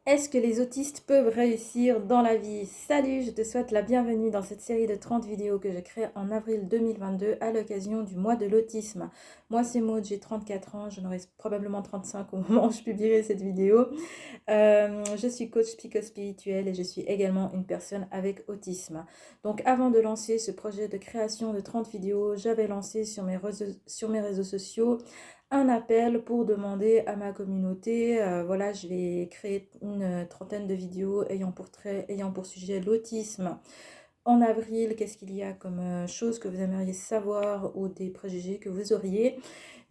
Est-ce que les autistes peuvent réussir dans la vie? Salut, je te souhaite la bienvenue dans cette série de 30 vidéos que j'ai créée en avril 2022 à l'occasion du mois de l'autisme. Moi c'est Maud, j'ai 34 ans, j'en aurai probablement 35 au moment où je publierai cette vidéo. Je suis coach psycho-spirituel et je suis également une personne avec autisme. Donc avant de lancer ce projet de création de 30 vidéos, j'avais lancé sur mes réseaux sociaux un appel pour demander à ma communauté, voilà, je vais créer une trentaine de vidéos ayant pour sujet l'autisme. En avril, qu'est-ce qu'il y a comme choses que vous aimeriez savoir ou des préjugés que vous auriez?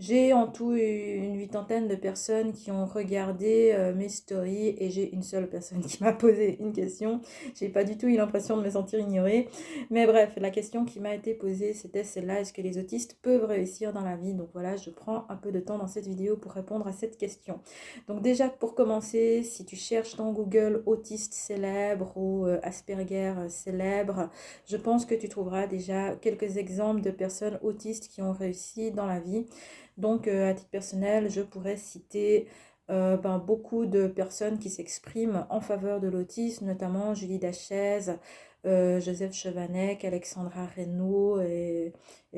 J'ai en tout eu une huitantaine de personnes qui ont regardé mes stories et j'ai une seule personne qui m'a posé une question. J'ai pas du tout eu l'impression de me sentir ignorée. Mais bref, la question qui m'a été posée, c'était celle-là: est-ce que les autistes peuvent réussir dans la vie? Donc voilà, je prends un peu de temps dans cette vidéo pour répondre à cette question. Donc déjà, pour commencer, si tu cherches dans Google autiste célèbre ou Asperger célèbre, je pense que tu trouveras déjà quelques exemples de personnes autistes qui ont réussi dans la vie. Donc, à titre personnel, je pourrais citer beaucoup de personnes qui s'expriment en faveur de l'autisme, notamment Julie Dachèze, Joseph Chevanec, Alexandra Reynaud et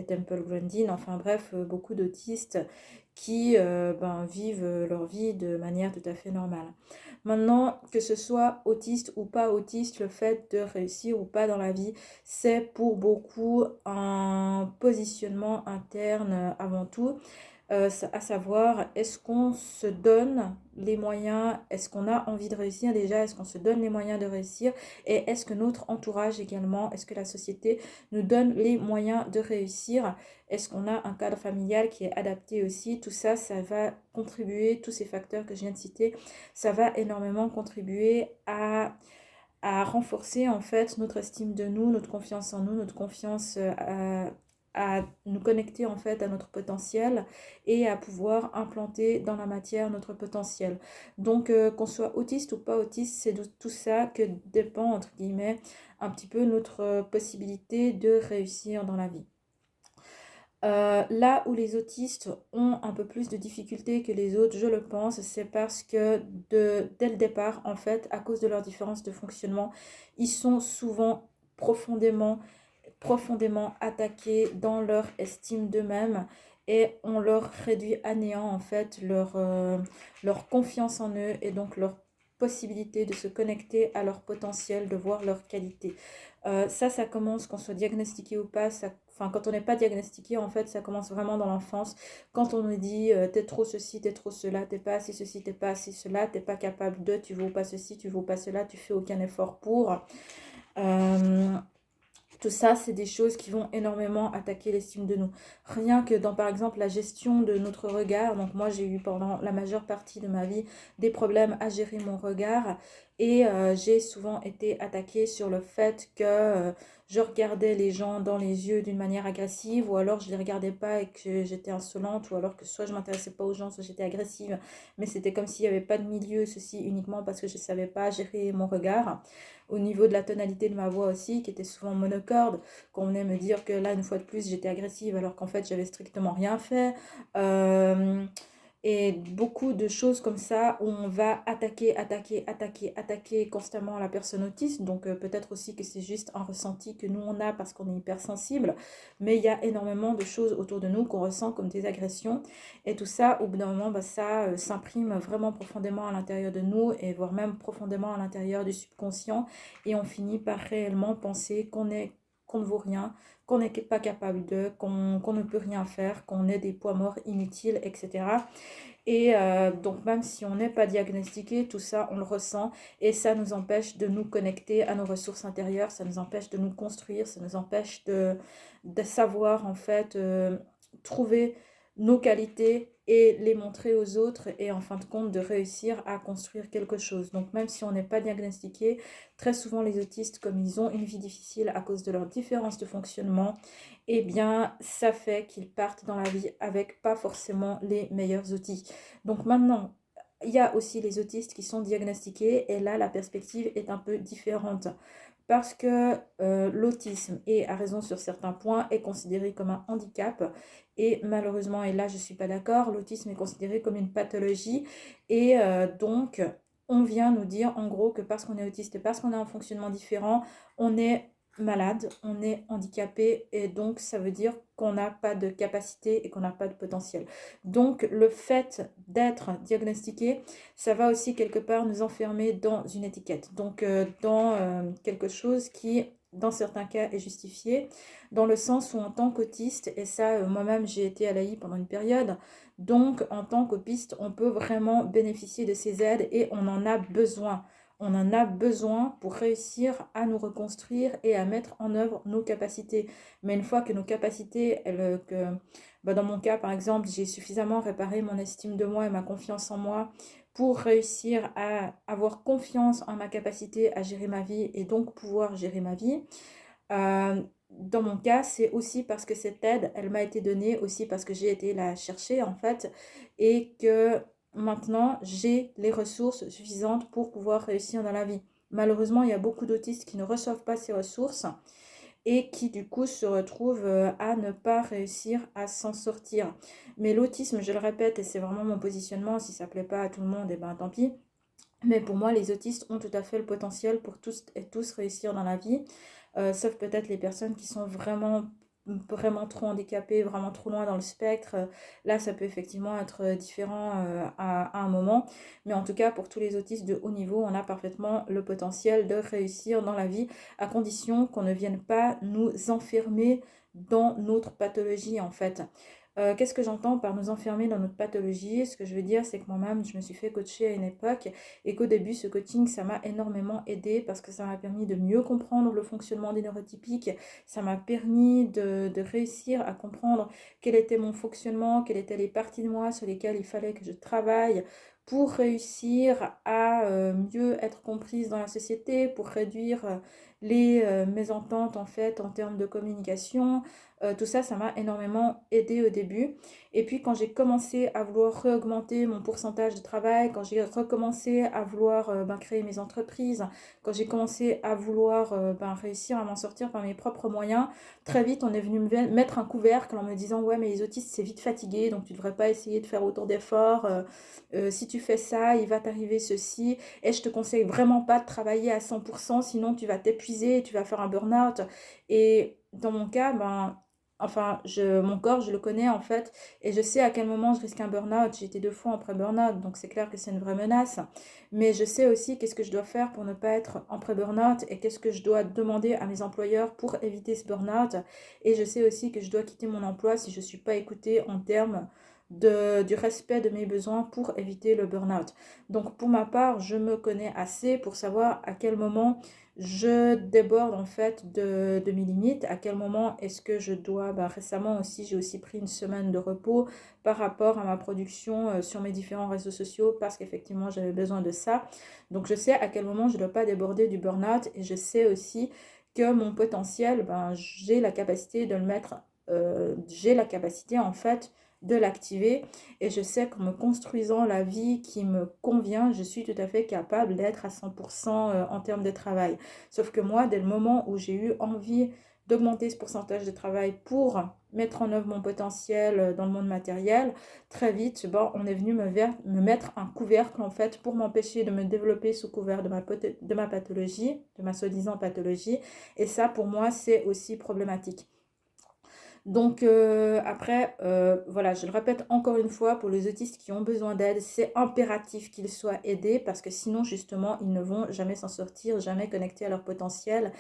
Temple Grandin. Enfin bref, beaucoup d'autistes qui vivent leur vie de manière tout à fait normale. Maintenant, que ce soit autiste ou pas autiste, le fait de réussir ou pas dans la vie, c'est pour beaucoup un positionnement interne avant tout. À savoir, est-ce qu'on se donne les moyens, est-ce qu'on a envie de réussir déjà, est-ce qu'on se donne les moyens de réussir, et est-ce que notre entourage également, est-ce que la société nous donne les moyens de réussir, est-ce qu'on a un cadre familial qui est adapté aussi. Tout ça, ça va contribuer, tous ces facteurs que je viens de citer, ça va énormément contribuer à renforcer en fait notre estime de nous, notre confiance en nous, notre confiance à nous connecter en fait à notre potentiel et à pouvoir implanter dans la matière notre potentiel. Donc qu'on soit autiste ou pas autiste, c'est de tout ça que dépend entre guillemets un petit peu notre possibilité de réussir dans la vie. Là où les autistes ont un peu plus de difficultés que les autres, je le pense, c'est parce que dès le départ, en fait, à cause de leur différence de fonctionnement, ils sont souvent profondément, profondément attaqués dans leur estime d'eux-mêmes et on leur réduit à néant, en fait, leur confiance en eux et donc leur possibilité de se connecter à leur potentiel, de voir leur qualité. Ça commence, qu'on soit diagnostiqué ou pas, enfin, quand on n'est pas diagnostiqué, en fait, ça commence vraiment dans l'enfance. Quand on nous dit t'es trop ceci, t'es trop cela, t'es pas assez ceci, t'es pas assez cela, t'es pas capable de, tu vaux pas ceci, tu vaux pas cela, tu fais aucun effort pour. Euh, Tout ça, c'est des choses qui vont énormément attaquer l'estime de nous. Rien que dans, par exemple, la gestion de notre regard. Donc moi, j'ai eu pendant la majeure partie de ma vie des problèmes à gérer mon regard. Et j'ai souvent été attaquée sur le fait que je regardais les gens dans les yeux d'une manière agressive, ou alors je les regardais pas et que j'étais insolente, ou alors que soit je m'intéressais pas aux gens, soit j'étais agressive. Mais c'était comme s'il n'y avait pas de milieu, ceci uniquement parce que je ne savais pas gérer mon regard. Au niveau de la tonalité de ma voix aussi, qui était souvent monocorde, qu'on venait me dire que là, une fois de plus, j'étais agressive alors qu'en fait, j'avais strictement rien fait. Euh, et beaucoup de choses comme ça où on va attaquer constamment la personne autiste. Donc peut-être aussi que c'est juste un ressenti que nous on a parce qu'on est hypersensible. Mais il y a énormément de choses autour de nous qu'on ressent comme des agressions. Et tout ça, au bout d'un moment, ça s'imprime vraiment profondément à l'intérieur de nous et voire même profondément à l'intérieur du subconscient. Et on finit par réellement penser qu'on ne vaut rien, qu'on n'est pas capable de, qu'on ne peut rien faire, qu'on est des poids morts inutiles, etc. Et donc même si on n'est pas diagnostiqué, tout ça, on le ressent et ça nous empêche de nous connecter à nos ressources intérieures, ça nous empêche de nous construire, ça nous empêche de savoir en fait trouver nos qualités et les montrer aux autres et en fin de compte de réussir à construire quelque chose. Donc même si on n'est pas diagnostiqué, très souvent les autistes, comme ils ont une vie difficile à cause de leur différence de fonctionnement, eh bien ça fait qu'ils partent dans la vie avec pas forcément les meilleurs outils. Donc maintenant, il y a aussi les autistes qui sont diagnostiqués et là la perspective est un peu différente parce que l'autisme, et à raison sur certains points, est considéré comme un handicap et malheureusement, et là je ne suis pas d'accord, l'autisme est considéré comme une pathologie et donc on vient nous dire en gros que parce qu'on est autiste et parce qu'on a un fonctionnement différent, on est malade, on est handicapé et donc ça veut dire qu'on n'a pas de capacité et qu'on n'a pas de potentiel. Donc le fait d'être diagnostiqué, ça va aussi quelque part nous enfermer dans une étiquette, donc dans quelque chose qui, dans certains cas, est justifié, dans le sens où en tant qu'autiste, et ça moi-même j'ai été à l'AI pendant une période, donc en tant qu'autiste, on peut vraiment bénéficier de ces aides et on en a besoin. On en a besoin pour réussir à nous reconstruire et à mettre en œuvre nos capacités. Mais une fois que nos capacités, dans mon cas par exemple, j'ai suffisamment réparé mon estime de moi et ma confiance en moi pour réussir à avoir confiance en ma capacité à gérer ma vie et donc pouvoir gérer ma vie. Dans mon cas, c'est aussi parce que cette aide, elle m'a été donnée aussi parce que j'ai été la chercher en fait et que maintenant j'ai les ressources suffisantes pour pouvoir réussir dans la vie. Malheureusement, il y a beaucoup d'autistes qui ne reçoivent pas ces ressources et qui du coup se retrouvent à ne pas réussir à s'en sortir. Mais l'autisme, je le répète, et c'est vraiment mon positionnement, si ça ne plaît pas à tout le monde, et ben tant pis. Mais pour moi, les autistes ont tout à fait le potentiel pour tous et tous réussir dans la vie, sauf peut-être les personnes qui sont vraiment trop handicapées, vraiment trop loin dans le spectre. Là, ça peut effectivement être différent à un moment. Mais en tout cas, pour tous les autistes de haut niveau, on a parfaitement le potentiel de réussir dans la vie, à condition qu'on ne vienne pas nous enfermer dans notre pathologie, en fait. Qu'est-ce que j'entends par nous enfermer dans notre pathologie? Ce que je veux dire, c'est que moi-même, je me suis fait coacher à une époque et qu'au début, ce coaching, ça m'a énormément aidé parce que ça m'a permis de mieux comprendre le fonctionnement des neurotypiques. Ça m'a permis de réussir à comprendre quel était mon fonctionnement, quelles étaient les parties de moi sur lesquelles il fallait que je travaille pour réussir à mieux être comprise dans la société, pour réduire les mésententes en fait en termes de communication. Tout ça, ça m'a énormément aidé au début. Et puis quand j'ai commencé à vouloir réaugmenter mon pourcentage de travail, quand j'ai recommencé à vouloir créer mes entreprises, quand j'ai commencé à vouloir réussir à m'en sortir par mes propres moyens, très vite on est venu me mettre un couvercle en me disant ouais mais les autistes c'est vite fatigué donc tu ne devrais pas essayer de faire autant d'efforts. Si tu fais ça, il va t'arriver ceci. Et je te conseille vraiment pas de travailler à 100%, sinon tu vas t'épuiser et tu vas faire un burn-out. Et dans mon cas, mon corps, je le connais en fait, et je sais à quel moment je risque un burn-out. J'ai été 2 fois en pré-burn-out, donc c'est clair que c'est une vraie menace. Mais je sais aussi qu'est-ce que je dois faire pour ne pas être en pré-burn-out et qu'est-ce que je dois demander à mes employeurs pour éviter ce burn-out. Et je sais aussi que je dois quitter mon emploi si je ne suis pas écoutée en termes du respect de mes besoins pour éviter le burn-out. Donc pour ma part, je me connais assez pour savoir à quel moment je déborde en fait de mes limites, à quel moment est-ce que je dois, récemment aussi, j'ai aussi pris une semaine de repos par rapport à ma production sur mes différents réseaux sociaux parce qu'effectivement j'avais besoin de ça. Donc je sais à quel moment je ne dois pas déborder du burn-out et je sais aussi que mon potentiel, j'ai la capacité de le mettre, j'ai la capacité en fait de l'activer et je sais qu'en me construisant la vie qui me convient, je suis tout à fait capable d'être à 100% en termes de travail. Sauf que moi, dès le moment où j'ai eu envie d'augmenter ce pourcentage de travail pour mettre en œuvre mon potentiel dans le monde matériel, très vite, on est venu me mettre un couvercle en fait pour m'empêcher de me développer sous couvert de ma pathologie, de ma soi-disant pathologie. Et ça, pour moi, c'est aussi problématique. Donc après, voilà, je le répète encore une fois, pour les autistes qui ont besoin d'aide, c'est impératif qu'ils soient aidés parce que sinon, justement, ils ne vont jamais s'en sortir, jamais connectés à leur potentiel.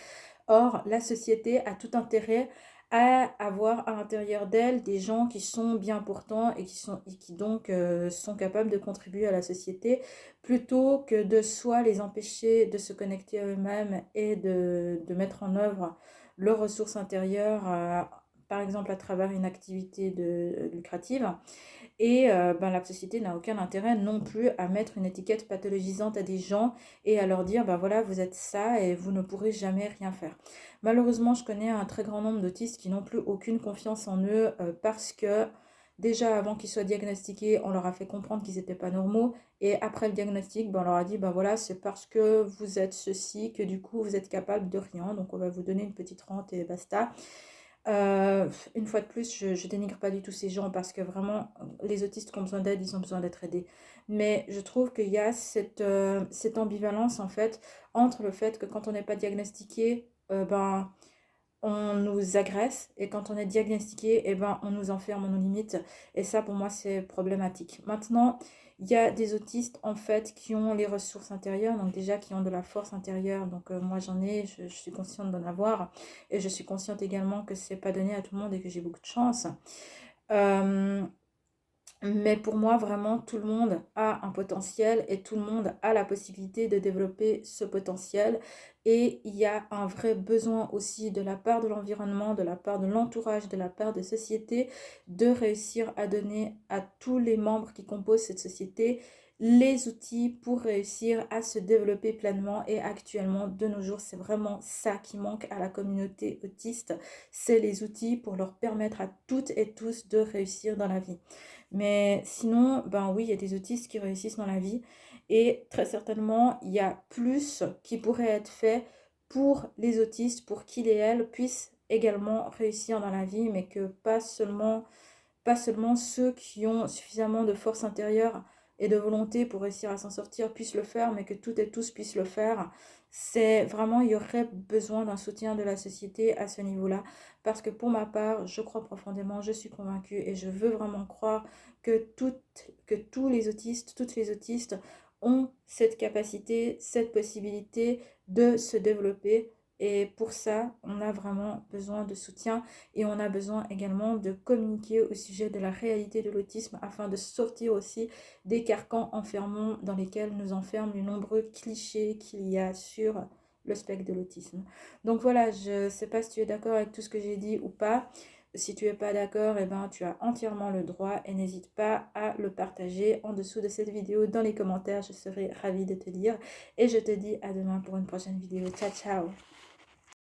Or, la société a tout intérêt à avoir à l'intérieur d'elle des gens qui sont bien portants et qui donc sont capables de contribuer à la société plutôt que de soit les empêcher de se connecter à eux-mêmes et de mettre en œuvre leurs ressources intérieures, par exemple à travers une activité lucrative. Et la société n'a aucun intérêt non plus à mettre une étiquette pathologisante à des gens et à leur dire, voilà, vous êtes ça et vous ne pourrez jamais rien faire. Malheureusement, je connais un très grand nombre d'autistes qui n'ont plus aucune confiance en eux parce que déjà avant qu'ils soient diagnostiqués, on leur a fait comprendre qu'ils n'étaient pas normaux. Et après le diagnostic, on leur a dit, voilà, c'est parce que vous êtes ceci que du coup, vous êtes capable de rien. Donc, on va vous donner une petite rente et basta. Une fois de plus, je dénigre pas du tout ces gens parce que vraiment, les autistes qui ont besoin d'aide, ils ont besoin d'être aidés. Mais je trouve qu'il y a cette ambivalence en fait entre le fait que quand on n'est pas diagnostiqué, ben, on nous agresse et quand on est diagnostiqué, eh ben, on nous enferme, on nous limite. Et ça, pour moi, c'est problématique. Maintenant, il y a des autistes, en fait, qui ont les ressources intérieures, donc déjà qui ont de la force intérieure. Donc moi, j'en ai, je suis consciente d'en avoir. Et je suis consciente également que c'est pas donné à tout le monde et que j'ai beaucoup de chance. Euh, mais pour moi, vraiment, tout le monde a un potentiel et tout le monde a la possibilité de développer ce potentiel. Et il y a un vrai besoin aussi de la part de l'environnement, de la part de l'entourage, de la part de société, de réussir à donner à tous les membres qui composent cette société les outils pour réussir à se développer pleinement. Et actuellement, de nos jours, c'est vraiment ça qui manque à la communauté autiste. C'est les outils pour leur permettre à toutes et tous de réussir dans la vie. Mais sinon, ben oui, il y a des autistes qui réussissent dans la vie et très certainement, il y a plus qui pourrait être fait pour les autistes, pour qu'ils et elles puissent également réussir dans la vie, mais que pas seulement ceux qui ont suffisamment de force intérieure et de volonté pour réussir à s'en sortir puissent le faire, mais que toutes et tous puissent le faire. C'est vraiment, il y aurait besoin d'un soutien de la société à ce niveau-là, parce que pour ma part, je crois profondément, je suis convaincue et je veux vraiment croire que tous les autistes, toutes les autistes ont cette capacité, cette possibilité de se développer. Et pour ça, on a vraiment besoin de soutien et on a besoin également de communiquer au sujet de la réalité de l'autisme afin de sortir aussi des carcans enfermants dans lesquels nous enferment les nombreux clichés qu'il y a sur le spectre de l'autisme. Donc voilà, je ne sais pas si tu es d'accord avec tout ce que j'ai dit ou pas. Si tu n'es pas d'accord, eh ben, tu as entièrement le droit et n'hésite pas à le partager en dessous de cette vidéo dans les commentaires. Je serai ravie de te lire et je te dis à demain pour une prochaine vidéo. Ciao, ciao!